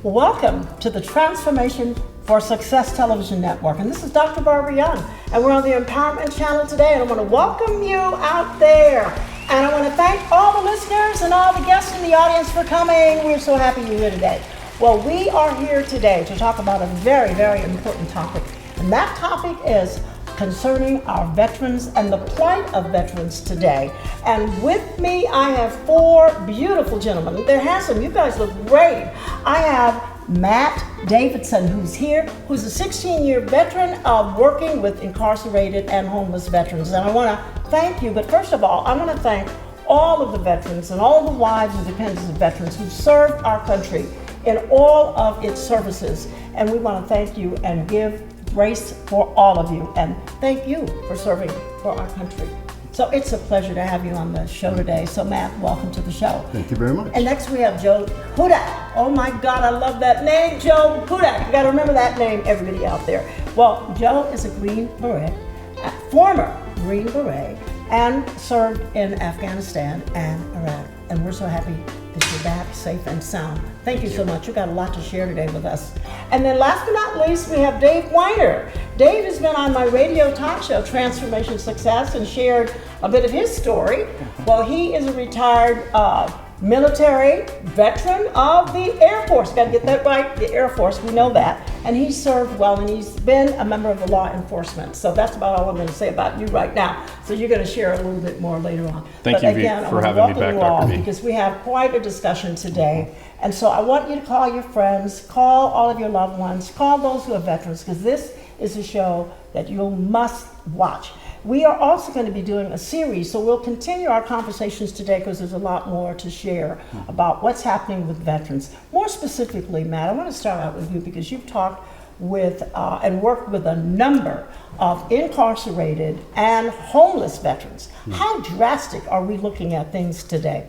Welcome to the Transformation for Success Television Network. And this is Dr. Barbara Young. And we're on the Empowerment Channel today. And I want to welcome you out there. And I want to thank all the listeners and all the guests in the audience for coming. We're so happy you're here today. Well, we are here today to talk about a very, very important topic. And that topic is concerning our veterans and the plight of veterans today. And with me, I have four beautiful gentlemen. They're handsome. You guys look great. I have Matt Davidson, who's here, who's a 16-year veteran of working with incarcerated and homeless veterans. And I want to thank you, but first of all, I want to thank all of the veterans and all the wives and dependents of veterans who served our country in all of its services. And we want to thank you and give grace for all of you, and thank you for serving for our country. So it's a pleasure to have you on the show today. So Matt, welcome to the show. Thank you very much. And next we have Joe Hudak. Oh my God, I love that name, Joe Hudak. You gotta remember that name, everybody out there. Well, Joe is a Green Beret, a former Green Beret, and served in Afghanistan and Iraq. And we're so happy that you're back safe and sound. Thank you so much. You got a lot to share today with us. And then last but not least, we have Dave Weiner. Dave has been on my radio talk show, Transformation Success, and shared a bit of his story. Well, he is a retired military veteran of the Air Force. Got to get that right, the Air Force, we know that. And he served well, and he's been a member of the law enforcement. So that's about all I'm going to say about you right now. So you're going to share a little bit more later on. Thank you for having me back, Dr. B. Because we have quite a discussion today. And so I want you to call your friends, call all of your loved ones, call those who are veterans, because this is a show that you must watch. We are also going to be doing a series, so we'll continue our conversations today because there's a lot more to share about what's happening with veterans. More specifically, Matt, I want to start out with you because you've talked with and worked with a number of incarcerated and homeless veterans. How drastic are we looking at things today?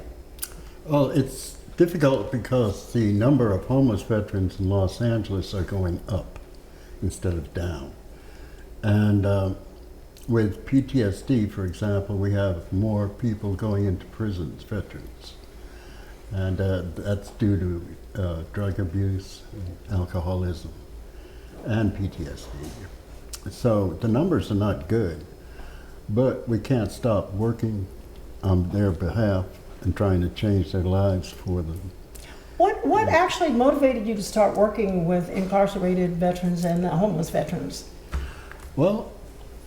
Well, it's difficult because the number of homeless veterans in Los Angeles are going up instead of down. And with PTSD, for example, we have more people going into prisons, veterans. And that's due to drug abuse, alcoholism, and PTSD. So the numbers are not good, but we can't stop working on their behalf and trying to change their lives for them. What actually motivated you to start working with incarcerated veterans and homeless veterans? Well,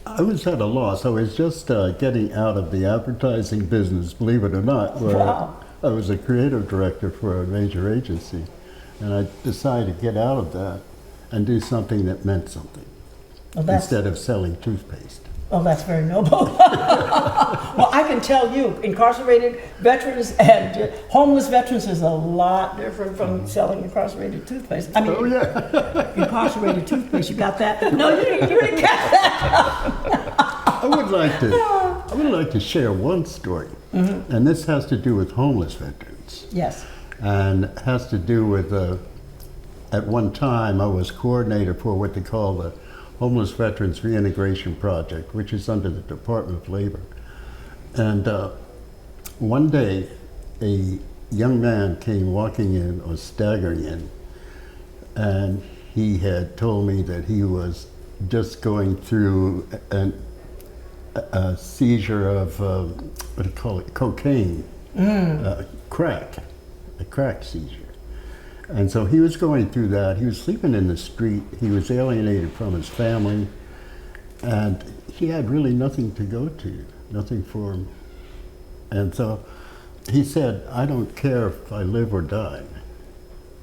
I was at a loss. I was just getting out of the advertising business, believe it or not, where Wow. I was a creative director for a major agency. And I decided to get out of that and do something that meant something instead of selling toothpaste. Oh, that's very noble. Well, I can tell you, incarcerated veterans and homeless veterans is a lot different from selling incarcerated toothpaste. I mean, Oh yeah. incarcerated toothpaste, you got that? No, you didn't get that. I would like to share one story, and this has to do with homeless veterans. Yes. And has to do with, at one time I was coordinator for what they call the Homeless Veterans Reintegration Project, which is under the Department of Labor. And one day a young man came walking in, or staggering in, and he had told me that he was just going through a seizure of, what do you call it, cocaine, crack, a crack seizure. And so he was going through that. He was sleeping in the street. He was alienated from his family. And he had really nothing to go to, nothing for him. And so he said, I don't care if I live or die.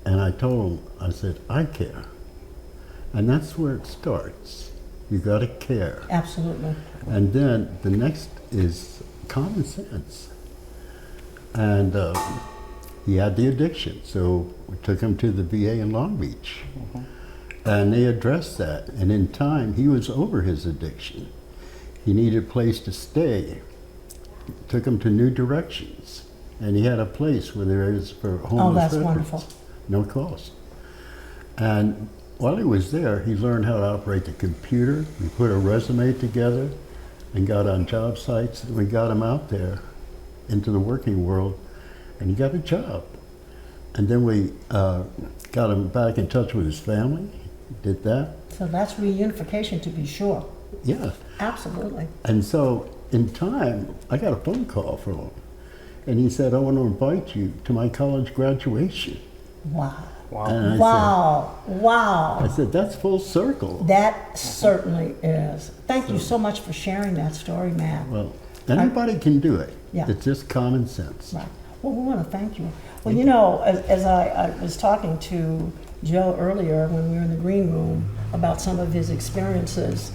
And I told him, I said, I care. And that's where it starts. You gotta care. Absolutely. And then the next is common sense. And he had the addiction, so we took him to the VA in Long Beach. And they addressed that, and in time he was over his addiction. He needed a place to stay. Took him to New Directions, and he had a place where there is for homeless veterans. Wonderful. No cost. And while he was there, he learned how to operate the computer. We put a resume together and got on job sites, and we got him out there into the working world, and he got a job. And then we got him back in touch with his family, did that. So that's reunification, to be sure. Yeah. Absolutely. And so in time, I got a phone call from him. And he said, I want to invite you to my college graduation. Wow. And I said, that's full circle. That certainly is. Thank you so much for sharing that story, Matt. Well, anybody can do it. Yeah. It's just common sense. Right. Well, we want to thank you. Well, you know, as I was talking to Joe earlier when we were in the green room about some of his experiences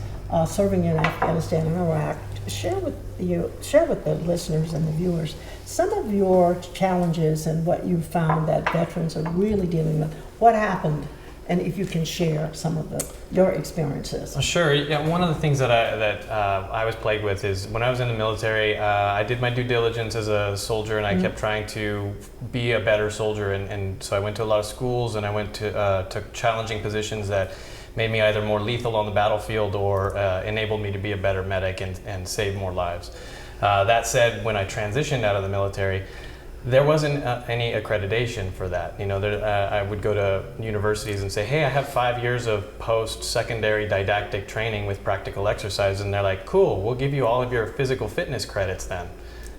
serving in Afghanistan and Iraq, share with the listeners and the viewers some of your challenges and what you found that veterans are really dealing with. What happened, and if you can share some of your experiences. Sure. Yeah. One of the things that I was plagued with is when I was in the military, I did my due diligence as a soldier, and I kept trying to be a better soldier, and so I went to a lot of schools, and I went to took challenging positions that made me either more lethal on the battlefield or enabled me to be a better medic and save more lives. That said, when I transitioned out of the military, there wasn't any accreditation for that. You know, I would go to universities and say, hey, I have 5 years of post-secondary didactic training with practical exercise, and they're like, cool, we'll give you all of your physical fitness credits then.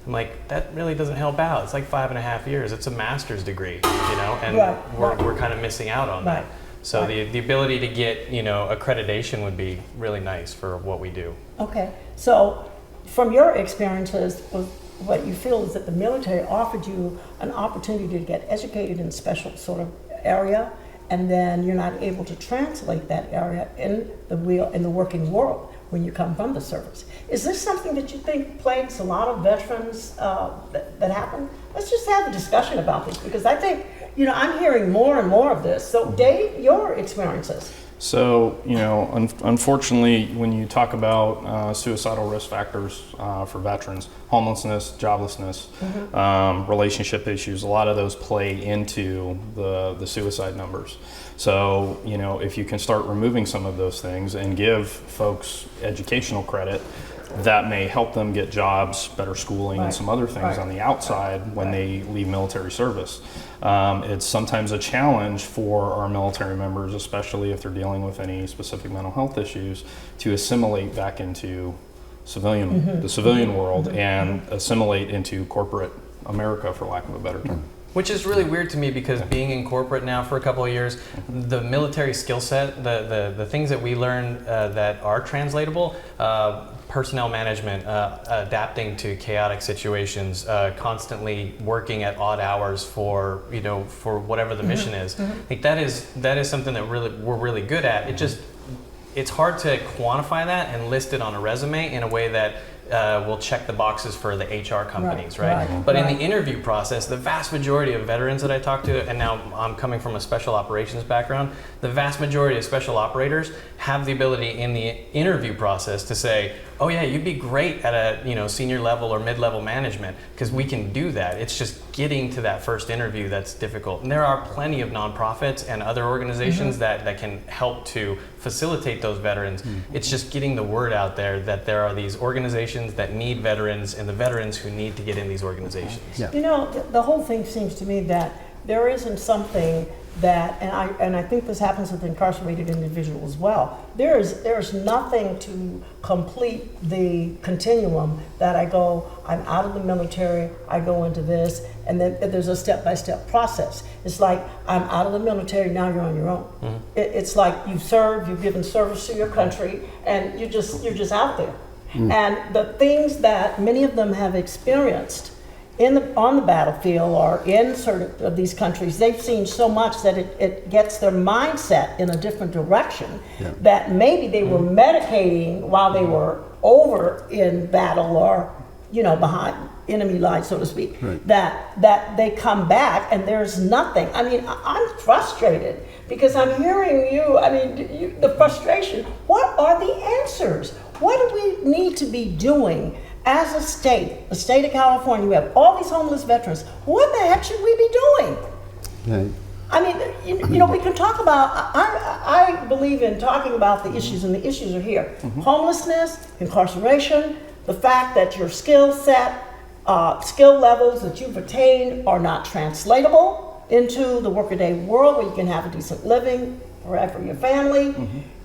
I'm like, that really doesn't help out. It's like 5.5 years. It's a master's degree, you know, and we're kind of missing out on that. So the ability to get, you know, accreditation would be really nice for what we do. Okay, so from your experiences, what you feel is that the military offered you an opportunity to get educated in a special sort of area, and then you're not able to translate that area in the working world when you come from the service. Is this something that you think plagues a lot of veterans that happen? Let's just have a discussion about this, because I think, you know, I'm hearing more and more of this. So Dave, your experiences. So, you know, unfortunately, when you talk about suicidal risk factors for veterans, homelessness, joblessness, relationship issues, a lot of those play into the suicide numbers. So, you know, if you can start removing some of those things and give folks educational credit, that may help them get jobs, better schooling, and some other things on the outside when they leave military service. It's sometimes a challenge for our military members, especially if they're dealing with any specific mental health issues, to assimilate back into the civilian world and assimilate into corporate America, for lack of a better term. Which is really weird to me, because being in corporate now for a couple of years, the military skill set, the things that we learn that are translatable, personnel management, adapting to chaotic situations, constantly working at odd hours for whatever the mission is. I think that is something that we're really good at. It's hard to quantify that and list it on a resume in a way that will check the boxes for the HR companies, right? But in the interview process, the vast majority of veterans that I talk to, and now I'm coming from a special operations background, the vast majority of special operators have the ability in the interview process to say, oh yeah, you'd be great at a senior level or mid-level management, because we can do that. It's just getting to that first interview that's difficult. And there are plenty of nonprofits and other organizations that can help to facilitate those veterans. It's just getting the word out there that there are these organizations that need veterans, and the veterans who need to get in these organizations. Yeah. You know, the whole thing seems to me that there isn't something that, and I think this happens with incarcerated individuals as well, there's nothing to complete the continuum that I'm out of the military, I go into this, and then there's a step-by-step process. It's like, I'm out of the military, now you're on your own. It's like you've served, you've given service to your country, and you're just out there. And the things that many of them have experienced on the battlefield or in certain of these countries, they've seen so much that it gets their mindset in a different direction, that maybe they were medicating while they were over in battle or, behind enemy lines, so to speak, that they come back and there's nothing. I mean, I'm frustrated because I'm hearing you, the frustration. What are the answers? What do we need to be doing as a state, the state of California? We have all these homeless veterans. What the heck should we be doing? Right. I mean, we can talk about, I believe in talking about the issues, and the issues are here. Homelessness, incarceration, the fact that your skill set, skill levels that you've attained are not translatable. into the workaday world where you can have a decent living for your family.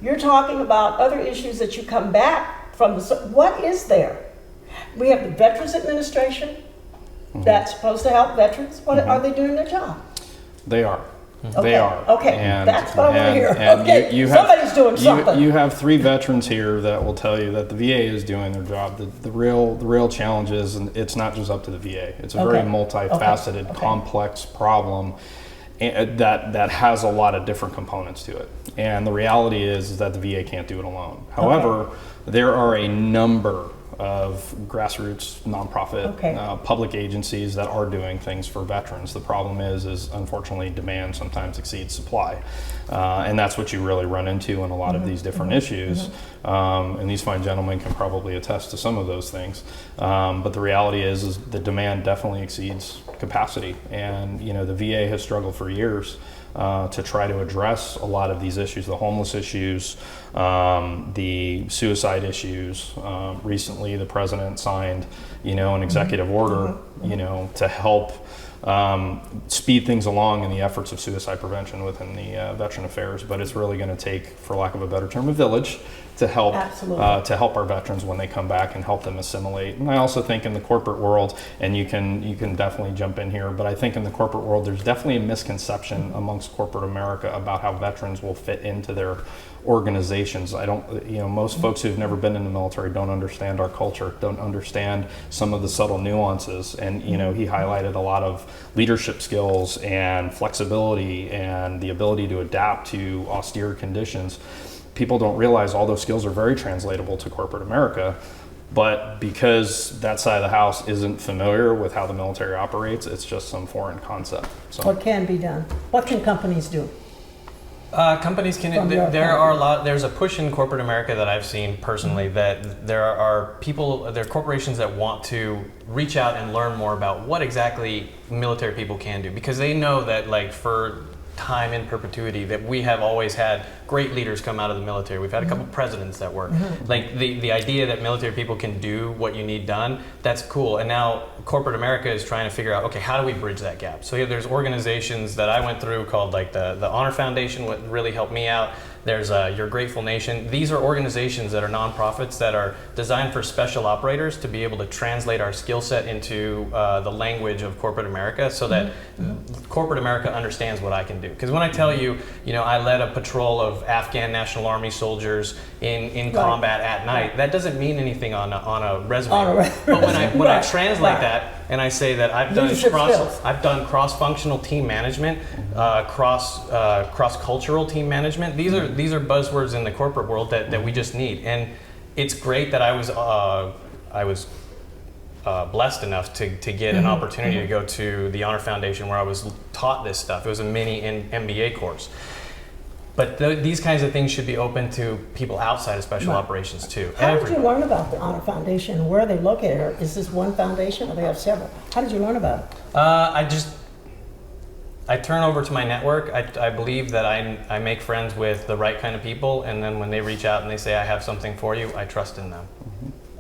You're talking about other issues that you come back from what is there? We have the Veterans Administration that's supposed to help veterans. What are they doing their job? They are. Okay. They are. Okay, that's what I want to hear. Okay, you somebody's doing something. You have 3 veterans here that will tell you that the VA is doing their job. The real challenge is, and it's not just up to the VA. It's a very multifaceted, complex problem that has a lot of different components to it. And the reality is that the VA can't do it alone. However, there are a number of grassroots, nonprofit, public agencies that are doing things for veterans. The problem is unfortunately demand sometimes exceeds supply. And that's what you really run into in a lot of these different issues. And these fine gentlemen can probably attest to some of those things. But the reality is the demand definitely exceeds capacity. And the VA has struggled for years to try to address a lot of these issues, the homeless issues, the suicide issues. Recently, the president signed, an executive order, to help speed things along in the efforts of suicide prevention within the Veteran Affairs. But it's really going to take, for lack of a better term, a village to help our veterans when they come back and help them assimilate. And I also think in the corporate world, and you can definitely jump in here, but I think in the corporate world there's definitely a misconception amongst corporate America about how veterans will fit into their organizations. Most folks who've never been in the military don't understand our culture, don't understand some of the subtle nuances. And he highlighted a lot of leadership skills and flexibility and the ability to adapt to austere conditions. People don't realize all those skills are very translatable to corporate America, but because that side of the house isn't familiar with how the military operates, it's just some foreign concept. So what can be done? What can companies do? Companies can. There's a push in corporate America that I've seen personally that there are corporations that want to reach out and learn more about what exactly military people can do, because they know that for time in perpetuity that we have always had great leaders come out of the military. We've had a couple presidents that were the idea that military people can do what you need done. That's cool. And now corporate America is trying to figure out, okay, how do we bridge that gap? So there's organizations that I went through called the Honor Foundation, what really helped me out. There's Your Grateful Nation. These are organizations that are nonprofits that are designed for special operators to be able to translate our skill set into the language of corporate America so that corporate America understands what I can do. Because when I tell you, I led a patrol of Afghan National Army soldiers in combat at night, that doesn't mean anything on a resume. But when I translate that and I say that I've done cross-functional team management, cross-cultural team management. These are buzzwords in the corporate world that we just need. And it's great that I was blessed enough to get an opportunity to go to the Honor Foundation where I was taught this stuff. It was a mini MBA course. But these kinds of things should be open to people outside of special operations too. How did you learn about the Honor Foundation? Where are they located? Or is this one foundation or they have several? How did you learn about it? I turn over to my network. I believe that I make friends with the right kind of people, and then when they reach out and they say, I have something for you, I trust in them.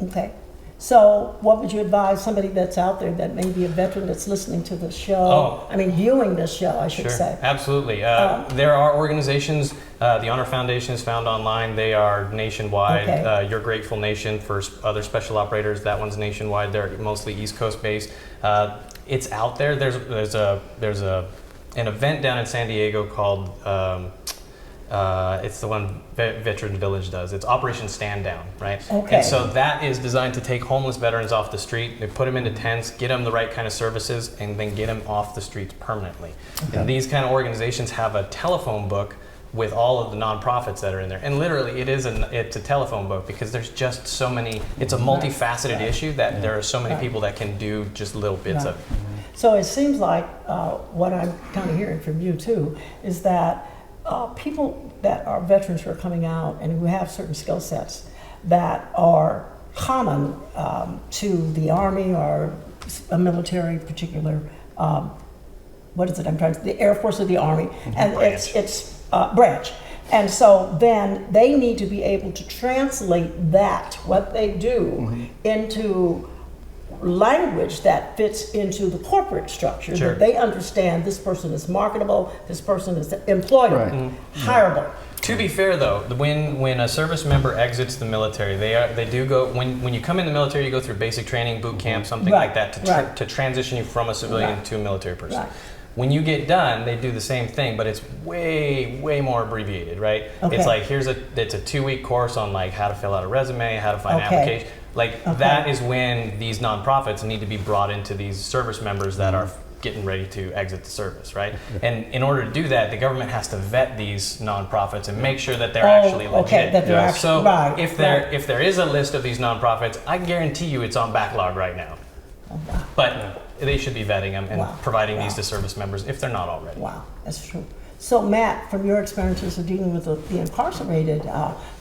Okay. So what would you advise somebody that's out there that may be a veteran that's listening to the show? Viewing this show, I should say. Absolutely. There are organizations. The Honor Foundation is found online. They are nationwide. Okay. Your Grateful Nation for other special operators. That one's nationwide. They're mostly East Coast based. It's out there. There's an event down in San Diego called. It's the one Veteran Village does. It's Operation Stand Down, right? Okay. And so that is designed to take homeless veterans off the street. They put them into tents, get them the right kind of services, and then get them off the streets permanently. Okay. And these kind of organizations have a telephone book with all of the nonprofits that are in there. And literally, it's a telephone book because there's just so many. It's a multifaceted issue that there are so many people that can do just little bits of it. So it seems like what I'm kind of hearing from you too is that people that are veterans who are coming out and who have certain skill sets that are common to the Army or a military particular, the Air Force or the Army, and branch. it's branch. And so then they need to be able to translate that, what they do, into language that fits into the corporate structure. Sure. That they understand this person is marketable, this person is employable, hireable. To be fair, though, when a service member exits the military, they do go when you come in the military, you go through basic training, boot camp, something Right, like that right. to transition you from a civilian Right. to a military person. Right. When you get done, they do the same thing, but it's way more abbreviated, right? Okay. It's like it's a 2-week course on like how to fill out a resume, how to find an Okay. application. Like Okay. that is when these nonprofits need to be brought into these service members that are getting ready to exit the service, right? And in order to do that, the government has to vet these nonprofits and make sure that they're actually legit. Okay, that they're Yes. actually, So right. if there is a list of these nonprofits, I guarantee you it's on backlog right now. But they should be vetting them and Wow. providing these Wow. to service members if they're not already. Wow, that's true. So Matt, from your experiences of dealing with the incarcerated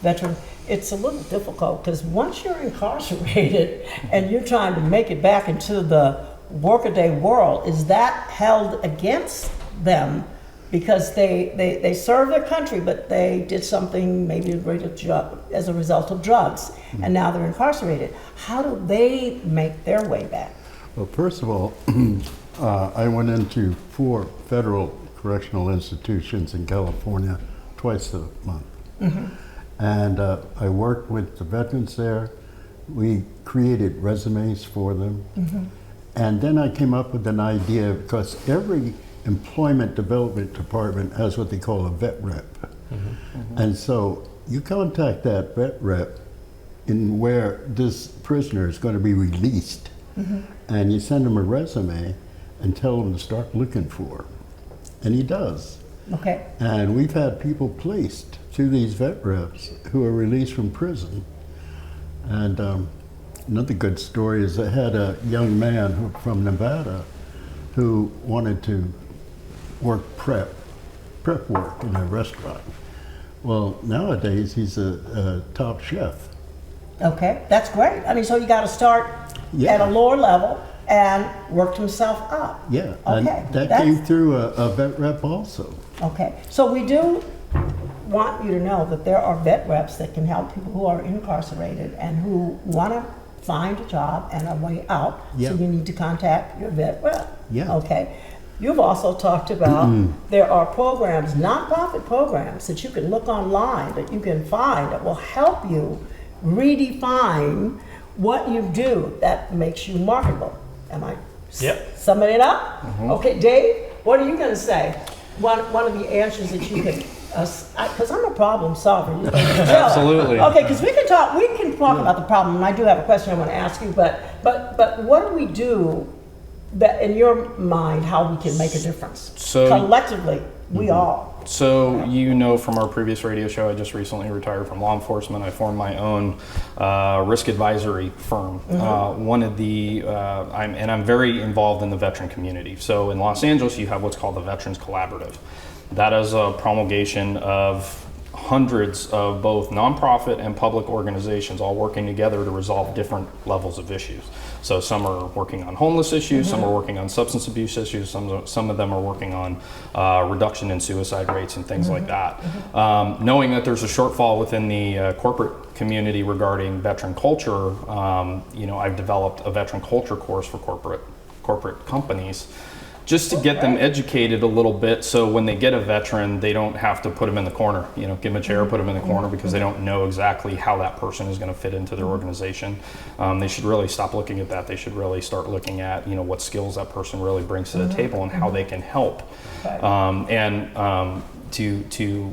veteran, it's a little difficult because once you're incarcerated and you're trying to make it back into the workaday world, is that held against them because they served their country, but they did something maybe as a result of drugs, and now they're incarcerated? How do they make their way back? Well, first of all, I went into 4 federal correctional institutions in California twice a month. And I worked with the veterans there. We created resumes for them. And then I came up with an idea, because every employment development department has what they call a vet rep. And so you contact that vet rep in where this prisoner is going to be released, and you send him a resume and tell him to start looking for. And he does. Okay. And we've had people placed through these vet reps who are released from prison. And another good story is I had a young man from Nevada who wanted to work prep work in a restaurant. Well, nowadays he's a top chef. Okay, that's great. I mean, so you got to start Yeah. at a lower level and work himself up. Yeah, Okay. and that came through a vet rep also. Okay, so we do want you to know that there are vet reps that can help people who are incarcerated and who want to find a job and a way out. Yeah. So you need to contact your vet rep. Yeah. Okay. You've also talked about there are programs, nonprofit programs, that you can look online, that you can find that will help you redefine what you do that makes you marketable. Am I Yep. summing it up? Okay, Dave, what are you going to say? One of the answers that you can, because I'm a problem solver. You know, Absolutely. Okay, because we can talk about the problem, and I do have a question I want to ask you. But what do we do that, in your mind, how we can make a difference? So- collectively, we all. So you know from our previous radio show, I just recently retired from law enforcement. I formed my own risk advisory firm. One of the, I'm very involved in the veteran community. So in Los Angeles, you have what's called the Veterans Collaborative. That is a promulgation of hundreds of both nonprofit and public organizations all working together to resolve different levels of issues. So some are working on homeless issues, some are working on substance abuse issues, some of them are working on reduction in suicide rates and things like that. Knowing that there's a shortfall within the corporate community regarding veteran culture, I've developed a veteran culture course for corporate companies, just to get them educated a little bit, so when they get a veteran, they don't have to put them in the corner, give them a chair, put them in the corner, because they don't know exactly how that person is going to fit into their organization. They should really stop looking at that. They should really start looking at, what skills that person really brings to the table and how they can help. To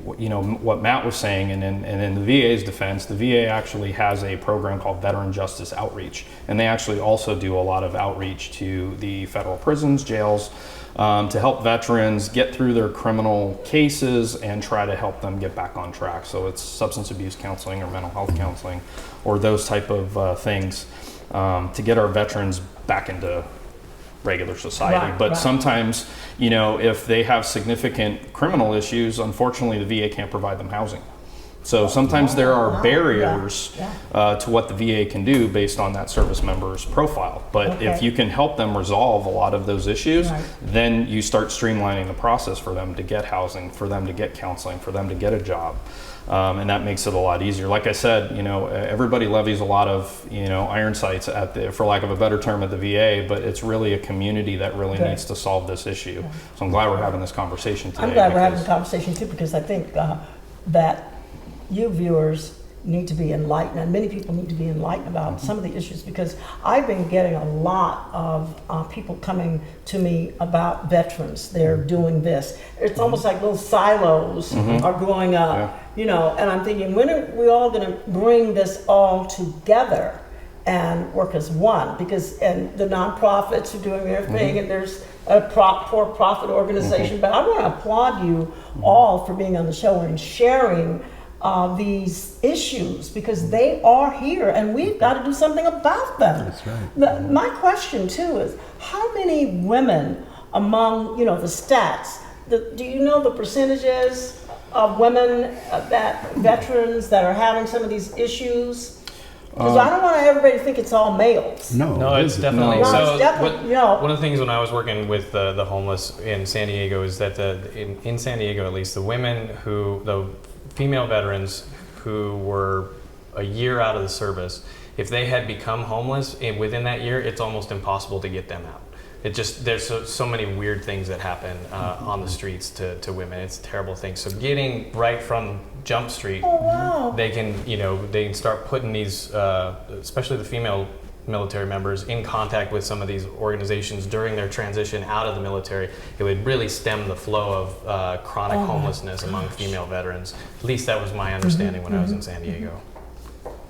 what Matt was saying, and in the VA's defense, the VA actually has a program called Veteran Justice Outreach, and they actually also do a lot of outreach to the federal prisons, jails, to help veterans get through their criminal cases and try to help them get back on track. So it's substance abuse counseling or mental health counseling or those type of things to get our veterans back into regular society. But sometimes, if they have significant criminal issues, unfortunately the VA can't provide them housing. So sometimes there are barriers to what the VA can do based on that service member's profile. But if you can help them resolve a lot of those issues, then you start streamlining the process for them to get housing, for them to get counseling, for them to get a job. And that makes it a lot easier. Like I said, everybody levies a lot of, iron sights for lack of a better term, at the VA, but it's really a community that really Right. needs to solve this issue. So I'm glad we're having this conversation today. I'm glad we're having a because- conversation too, because I think that you viewers need to be enlightened, and many people need to be enlightened about some of the issues, because I've been getting a lot of people coming to me about veterans. They're doing this. It's almost like little silos are growing up, and I'm thinking, when are we all going to bring this all together and work as one? Because, and the nonprofits are doing their thing, and there's a for-profit organization, but I want to applaud you all for being on the show and sharing these issues, because they are here and we've got to do something about them. That's right. My question too is, how many women among, the stats, do you know the percentages of women, that veterans that are having some of these issues? Because I don't want everybody to think it's all males. No, it's definitely. No, So it's definitely, one of the things when I was working with the homeless in San Diego is that in San Diego, at least, the female veterans who were a year out of the service, if they had become homeless within that year, it's almost impossible to get them out. There's so many weird things that happen on the streets to women. It's a terrible thing. So getting right from Jump Street, they can start putting these, especially the female military members, in contact with some of these organizations during their transition out of the military. It would really stem the flow of chronic homelessness among female veterans. At least that was my understanding when I was in San Diego.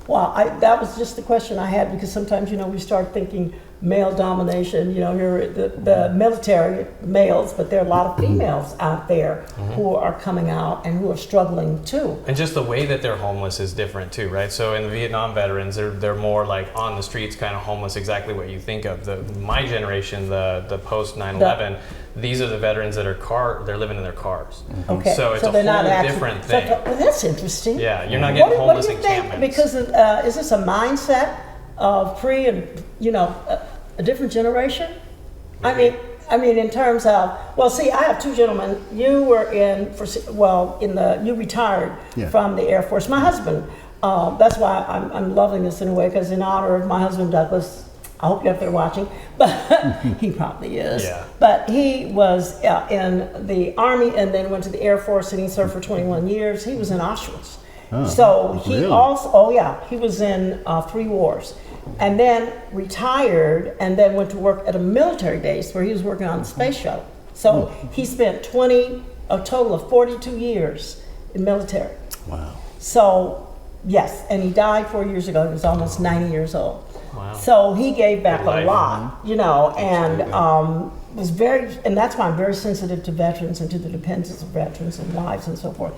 Well, that was just the question I had, because sometimes, we start thinking male domination, here the military males, but there are a lot of females out there who are coming out and who are struggling too. And just the way that they're homeless is different too, right? So in the Vietnam veterans, they're more like on the streets, kind of homeless, exactly what you think of. My generation, the post 9/11, these are the veterans that they're living in their cars. Okay, So it's a they're whole not actually, different thing. Well, that's interesting. Yeah, you're not getting What homeless do you think? encampments. Because is this a mindset of pre and a different generation? I mean, in terms of, well, see, I have two gentlemen. You were you retired from the Air Force. My husband. That's why I'm loving this in a way, because in honor of my husband Douglas. I hope you're up there watching, but he probably is. Yeah. But he was in the Army and then went to the Air Force, and he served for 21 years. He was in Auschwitz. Oh, so he really? also, he was in 3 wars, and then retired, and then went to work at a military base where he was working on the space shuttle. So he spent a total of 42 years in military. Wow. So yes, and he died 4 years ago. He was almost 90 years old. Wow. So he gave back Good a life. lot, and was and that's why I'm very sensitive to veterans and to the dependents of veterans and wives and so forth.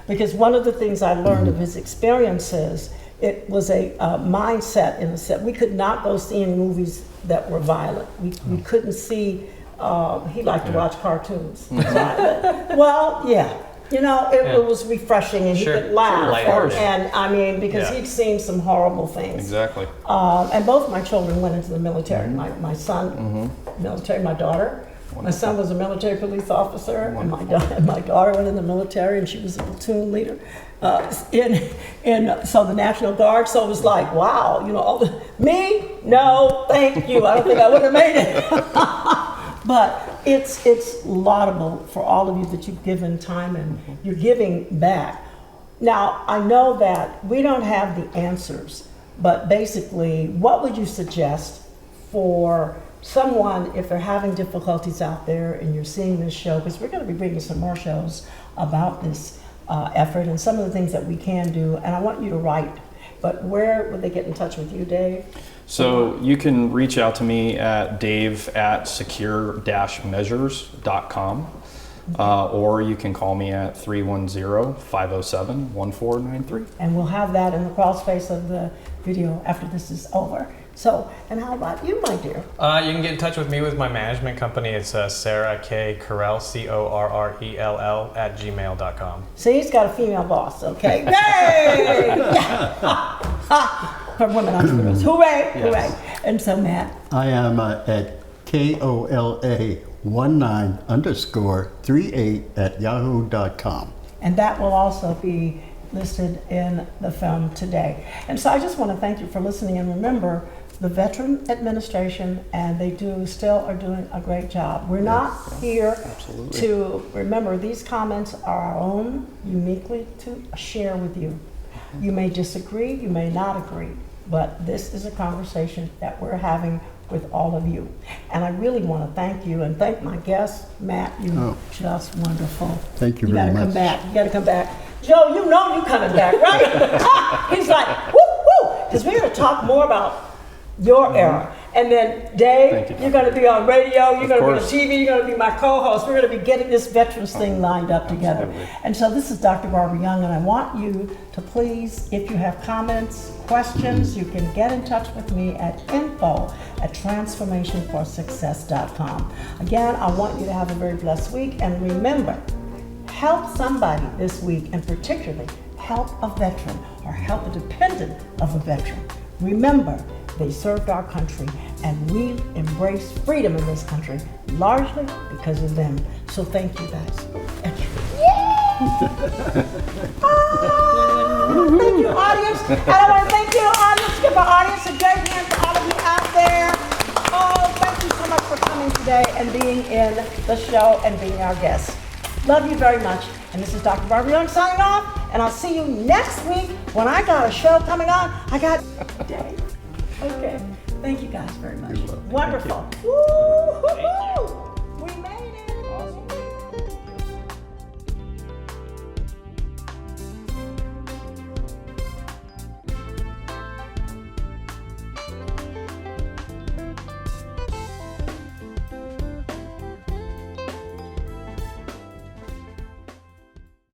Because one of the things I learned of his experiences, it was a mindset in the set. We could not go see any movies that were violent. We couldn't see, he liked to watch cartoons. Well, yeah. It was refreshing, and he could laugh. And because he'd seen some horrible things. Exactly. And both my children went into the military. My son, military, my daughter. My son was a military police officer, and my daughter went in the military, and she was a platoon leader so the National Guard. So it was like, wow, me? No, thank you. I don't think I would have made it. But it's laudable for all of you that you've given time and you're giving back. Now, I know that we don't have the answers, but basically, what would you suggest for someone if they're having difficulties out there and you're seeing this show? Because we're going to be bringing some more shows about this effort and some of the things that we can do. And I want you to write. But where would they get in touch with you, Dave? So you can reach out to me at dave@secure-measures.com, or you can call me at 310-507-1493. And we'll have that in the crawl space of the video after this is over. So, and how about you, my dear? You can get in touch with me with my management company. It's Sarah K. Correll, CORRELL @gmail.com. See, he's got a female boss, okay? Yay! Yeah. For women entrepreneurs. Hooray! Yes. Hooray! And so, Matt. I am at KOLA19_38 @yahoo.com. And that will also be listed in the film today. And so I just want to thank you for listening, and remember, the Veteran Administration, and they still are doing a great job. We're not here to, remember, these comments are our own, uniquely to share with you. You may disagree, you may not agree, but this is a conversation that we're having with all of you. And I really want to thank you and thank my guest, Matt. You're just wonderful. Thank you very much. You gotta come back. You gotta come back. Joe, you know you coming back, right? He's like, woo, woo, because we're going to talk more about your era. And then Dave, you're going to be on radio, you're going to be on TV, you're going to be my co-host. We're going to be getting this veterans thing lined up together. Absolutely. And so this is Dr. Barbara Young, and I want you to please, if you have comments, questions, you can get in touch with me at info@transformationforsuccess.com. Again, I want you to have a very blessed week, and remember, help somebody this week, and particularly help a veteran or help a dependent of a veteran. Remember, they served our country, and we embrace freedom in this country largely because of them. So thank you, guys. Thank you. Thank you, audience. And I want to thank you, audience. Give our audience a great hand for all of you out there. Oh, thank you so much for coming today and being in the show and being our guest. Love you very much. And this is Dr. Barbara Young signing off. And I'll see you next week when I got a show coming on. I got Dave. Okay. Thank you guys very much. You're welcome. Wonderful. Woo-hoo-hoo.